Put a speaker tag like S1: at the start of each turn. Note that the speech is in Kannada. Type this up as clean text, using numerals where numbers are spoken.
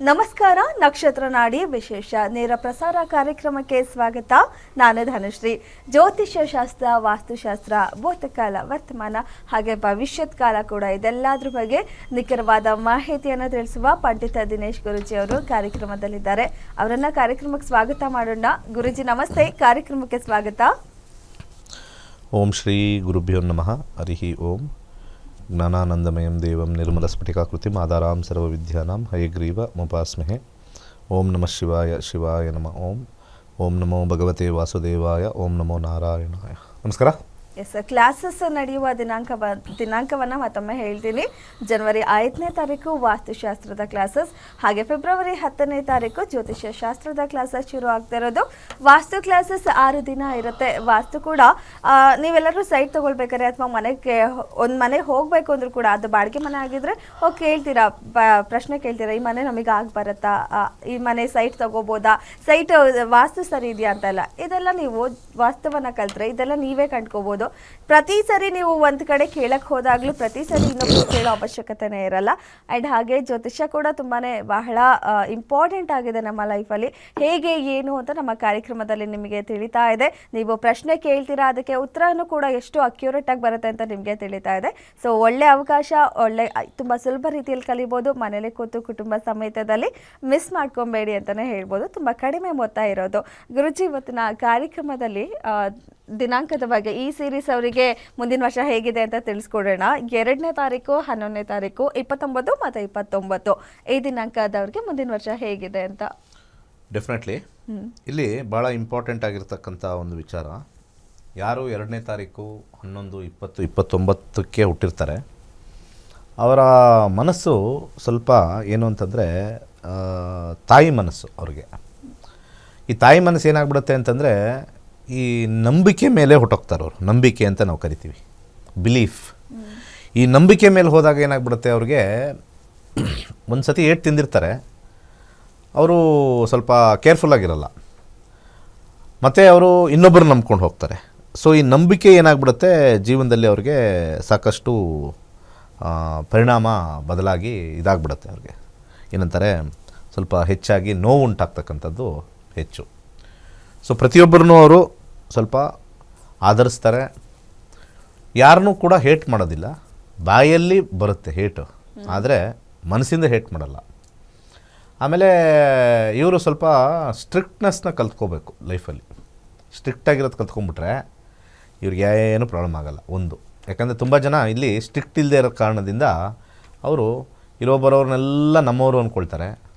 S1: ನಮಸ್ಕಾರ. ನಕ್ಷತ್ರ ನಾಡಿ ವಿಶೇಷ ನೇರ ಪ್ರಸಾರ ಕಾರ್ಯಕ್ರಮಕ್ಕೆ ಸ್ವಾಗತ. ನಾನು ಧನುಶ್ರೀ. ಜ್ಯೋತಿಷ್ಯ ಶಾಸ್ತ್ರ, ವಾಸ್ತುಶಾಸ್ತ್ರ, ಭೂತಕಾಲ, ವರ್ತಮಾನ ಹಾಗೆ ಭವಿಷ್ಯತ್ ಕಾಲ ಕೂಡ ಇದೆಲ್ಲದ್ರ ಬಗ್ಗೆ ನಿಖರವಾದ ಮಾಹಿತಿಯನ್ನು ತಿಳಿಸುವ ಪಂಡಿತ ದಿನೇಶ್ ಗುರುಜಿ ಅವರು ಕಾರ್ಯಕ್ರಮದಲ್ಲಿದ್ದಾರೆ. ಅವರನ್ನ ಕಾರ್ಯಕ್ರಮಕ್ಕೆ ಸ್ವಾಗತ ಮಾಡೋಣ. ಗುರುಜಿ ನಮಸ್ತೆ, ಕಾರ್ಯಕ್ರಮಕ್ಕೆ ಸ್ವಾಗತ.
S2: ಓಂ ಶ್ರೀ ಗುರುಭ್ಯೋ ನಮಃ. ಹರಿ ಓಂ. ಜ್ಞಾನಾನಂದಮಯಂ ದೇವಂ ನಿರ್ಮಲಸ್ಫಟಿಕಾಕೃತಿಂ ಆಧಾರಾಂ ಸರ್ವವಿದ್ಯಾನಾಂ ಹಯಗ್ರೀವ ಮುಪಾಸ್ಮಹೆ. ಓಂ ನಮಃ ಶಿವಾಯ. ಶಿವಾಯ ನಮಃ. ಓಂ ನಮೋ ಭಗವತೆ ವಾಸುದೇವಾಯ. ಓಂ ನಮೋ ನಾರಾಯಣಾಯ. ನಮಸ್ಕಾರ.
S1: ಎಸ್, ಕ್ಲಾಸಸ್ ನಡೆಯುವ ದಿನಾಂಕವನ್ನು ಮತ್ತೊಮ್ಮೆ ಹೇಳ್ತೀನಿ. ಜನವರಿ 5ನೇ ತಾರೀಕು ವಾಸ್ತುಶಾಸ್ತ್ರದ ಕ್ಲಾಸಸ್, ಹಾಗೆ ಫೆಬ್ರವರಿ 10ನೇ ತಾರೀಕು ಜ್ಯೋತಿಷ್ಯ ಶಾಸ್ತ್ರದ ಕ್ಲಾಸಸ್ ಶುರು ಆಗ್ತಾ ಇರೋದು. ವಾಸ್ತು ಕ್ಲಾಸಸ್ 6 ದಿನ ಇರುತ್ತೆ. ವಾಸ್ತು ಕೂಡ ನೀವೆಲ್ಲರೂ ಸೈಟ್ ತೊಗೊಳ್ಬೇಕಾರೆ ಅಥವಾ ಒಂದು ಮನೆಗೆ ಹೋಗಬೇಕು ಅಂದರೂ ಕೂಡ, ಅದು ಬಾಡಿಗೆ ಮನೆ ಆಗಿದ್ರೆ ಹೋಗಿ ಕೇಳ್ತೀರಾ, ಪ್ರಶ್ನೆ ಕೇಳ್ತೀರಾ, ಈ ಮನೆ ನಮಗೆ ಆಗಿ ಬರುತ್ತಾ, ಈ ಮನೆ ಸೈಟ್ ತೊಗೋಬೋದಾ, ಸೈಟ್ ವಾಸ್ತು ಸರಿ ಇದೆಯಾ ಅಂತೆಲ್ಲ. ಇದೆಲ್ಲ ನೀವು ವಾಸ್ತವನ ಕಲ್ತ್ರೆ ಇದೆಲ್ಲ ನೀವೇ ಕಂಡ್ಕೋಬೋದು. ಪ್ರತಿ ಸರಿ ನೀವು ಒಂದು ಕಡೆ ಕೇಳಕ್ಕೆ ಹೋದಾಗಲೂ ಪ್ರತಿ ಸರಿ ಇನ್ನೊಬ್ಬರು ಕೇಳೋ ಅವಶ್ಯಕತೆನೇ ಇರಲ್ಲ. ಆ್ಯಂಡ್ ಹಾಗೆ ಜ್ಯೋತಿಷ್ಯ ಕೂಡ ಬಹಳ ಇಂಪಾರ್ಟೆಂಟ್ ಆಗಿದೆ ನಮ್ಮ ಲೈಫಲ್ಲಿ. ಹೇಗೆ ಏನು ಅಂತ ನಮ್ಮ ಕಾರ್ಯಕ್ರಮದಲ್ಲಿ ನಿಮಗೆ ತಿಳಿತಾ ಇದೆ. ನೀವು ಪ್ರಶ್ನೆ ಕೇಳ್ತೀರಾ, ಅದಕ್ಕೆ ಉತ್ತರನೂ ಕೂಡ ಎಷ್ಟು ಅಕ್ಯುರೇಟಾಗಿ ಬರುತ್ತೆ ಅಂತ ನಿಮಗೆ ತಿಳಿತಾ ಇದೆ. ಸೊ ಒಳ್ಳೆ ಅವಕಾಶ, ತುಂಬ ಸುಲಭ ರೀತಿಯಲ್ಲಿ ಕಲಿಬೋದು. ಮನೇಲಿ ಕೂತು ಕುಟುಂಬ ಸಮೇತದಲ್ಲಿ ಮಿಸ್ ಮಾಡ್ಕೊಬೇಡಿ ಅಂತಲೇ ಹೇಳ್ಬೋದು. ತುಂಬ ಕಡಿಮೆ ಮೊತ್ತ ಇರೋದು. ಗುರುಜಿ, ಇವತ್ತಿನ ಕಾರ್ಯಕ್ರಮದಲ್ಲಿ ದಿನಾಂಕದ ಬಗ್ಗೆ, ಈ ಸೀರೀಸ್ ಅವರಿಗೆ ಮುಂದಿನ ವರ್ಷ ಹೇಗಿದೆ ಅಂತ ತಿಳಿಸ್ಕೊಡೋಣ. 2ನೇ ತಾರೀಕು, 11ನೇ ತಾರೀಕು, 29 ಮತ್ತು 29 ಈ ದಿನಾಂಕದವ್ರಿಗೆ ಮುಂದಿನ ವರ್ಷ ಹೇಗಿದೆ ಅಂತ.
S2: ಡೆಫಿನೆಟ್ಲಿ ಇಲ್ಲಿ ಭಾಳ ಇಂಪಾರ್ಟೆಂಟ್ ಆಗಿರ್ತಕ್ಕಂಥ ಒಂದು ವಿಚಾರ, ಯಾರು 2ನೇ ತಾರೀಕು, 11, 20, 29ಕ್ಕೆ ಹುಟ್ಟಿರ್ತಾರೆ, ಅವರ ಮನಸ್ಸು ಸ್ವಲ್ಪ ಏನು ಅಂತಂದರೆ ತಾಯಿ ಮನಸ್ಸು ಅವ್ರಿಗೆ. ಈ ತಾಯಿ ಮನಸ್ಸು ಏನಾಗ್ಬಿಡುತ್ತೆ ಅಂತಂದರೆ, ಈ ನಂಬಿಕೆ ಮೇಲೆ ಹೊಟ್ಟೋಗ್ತಾರೆ ಅವರು. ನಂಬಿಕೆ ಅಂತ ನಾವು ಕರಿತೀವಿ, ಬಿಲೀಫ್. ಈ ನಂಬಿಕೆ ಮೇಲೆ ಹೋದಾಗ ಏನಾಗ್ಬಿಡುತ್ತೆ, ಅವ್ರಿಗೆ ಒಂದು ಸತಿ ಏಟು ತಿಂದಿರ್ತಾರೆ, ಅವರು ಸ್ವಲ್ಪ ಕೇರ್ಫುಲ್ಲಾಗಿರಲ್ಲ, ಮತ್ತು ಅವರು ಇನ್ನೊಬ್ಬರು ನಂಬ್ಕೊಂಡು ಹೋಗ್ತಾರೆ. ಸೊ ಈ ನಂಬಿಕೆ ಏನಾಗ್ಬಿಡುತ್ತೆ ಜೀವನದಲ್ಲಿ ಅವ್ರಿಗೆ ಸಾಕಷ್ಟು ಪರಿಣಾಮ ಬದಲಾಗಿ ಇದಾಗ್ಬಿಡುತ್ತೆ. ಅವ್ರಿಗೆ ಏನಂತಾರೆ, ಸ್ವಲ್ಪ ಹೆಚ್ಚಾಗಿ ನೋವು ಉಂಟಾಗ್ತಕ್ಕಂಥದ್ದು ಹೆಚ್ಚು. ಸೊ ಪ್ರತಿಯೊಬ್ಬರನ್ನೂ ಅವರು ಸ್ವಲ್ಪ ಆಧರಿಸ್ತಾರೆ. ಯಾರನ್ನೂ ಕೂಡ ಹೇಟ್ ಮಾಡೋದಿಲ್ಲ. ಬಾಯಲ್ಲಿ ಬರುತ್ತೆ ಹೇಟು, ಆದರೆ ಮನಸ್ಸಿಂದ ಹೇಟ್ ಮಾಡಲ್ಲ. ಆಮೇಲೆ ಇವರು ಸ್ವಲ್ಪ ಸ್ಟ್ರಿಕ್ಟ್ನೆಸ್ನ ಕಲ್ತ್ಕೋಬೇಕು ಲೈಫಲ್ಲಿ. ಸ್ಟ್ರಿಕ್ಟಾಗಿರೋದು ಕಲ್ತ್ಕೊಂಡ್ಬಿಟ್ರೆ ಇವ್ರಿಗೆ ಏನು ಪ್ರಾಬ್ಲಮ್ ಆಗೋಲ್ಲ. ಒಂದು, ಯಾಕಂದರೆ ತುಂಬ ಜನ ಇಲ್ಲಿ ಸ್ಟ್ರಿಕ್ಟ್ ಇಲ್ಲದೆ ಇರೋ ಕಾರಣದಿಂದ ಅವರು ಇರೋ ಬರೋರನ್ನೆಲ್ಲ ನಮ್ಮವರು ಅಂದ್ಕೊಳ್ತಾರೆ.